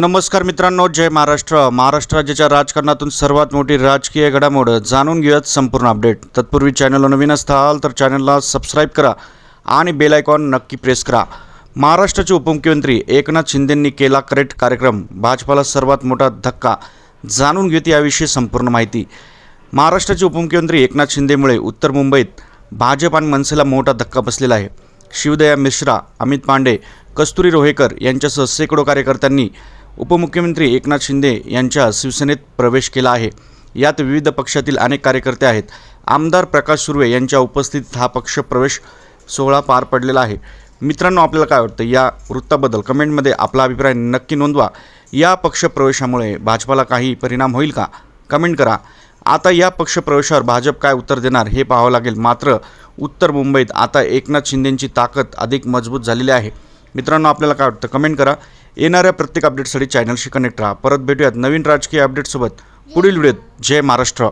नमस्कार मित्रांनो, जय महाराष्ट्र. महाराष्ट्र राज्याच्या राजकारणातून सर्वात मोठी राजकीय घडामोड जाणून घेऊयात संपूर्ण अपडेट. तत्पूर्वी चॅनलला नवीन असाल तर चॅनलला सबस्क्राईब करा आणि बेल आयकॉन नक्की प्रेस करा. महाराष्ट्राचे उपमुख्यमंत्री एकनाथ शिंदेंनी केला करेक्ट कार्यक्रम, भाजपाला सर्वात मोठा धक्का. जाणून घेऊयात याविषयी संपूर्ण माहिती. महाराष्ट्राचे उपमुख्यमंत्री एकनाथ शिंदेमुळे उत्तर मुंबईत भाजप आणि मनसेला मोठा धक्का बसलेला आहे. शिवदया मिश्रा, अमित पांडे, कस्तुरी रोहेकर यांच्यासह शेकडो कार्यकर्त्यांनी उपमुख्यमंत्री एकनाथ शिंदे यांच्या शिवसेनेत प्रवेश केला आहे. यात विविध पक्षातील अनेक कार्यकर्ते आहेत. आमदार प्रकाश सुर्वे यांच्या उपस्थितीत हा पक्ष प्रवेश सोहळा पार पडलेला आहे. मित्रांनो, आपल्याला काय वाटतं या वृत्ताबद्दल कमेंटमध्ये आपला अभिप्राय नक्की नोंदवा. या पक्ष प्रवेशामुळे भाजपाला काही परिणाम होईल का? कमेंट करा. आता या पक्ष प्रवेशावर भाजप काय उत्तर देणार हे पाहावं लागेल. मात्र उत्तर मुंबईत आता एकनाथ शिंदेंची ताकद अधिक मजबूत झालेली आहे. मित्रांनो, आपल्याला काय वाटतं कमेंट करा. येणाऱ्या प्रत्येक अपडेटसाठी चॅनलशी कनेक्ट राहा. परत भेटूयात नवीन राजकीय अपडेटसोबत पुढील व्हिडिओत. जय महाराष्ट्र.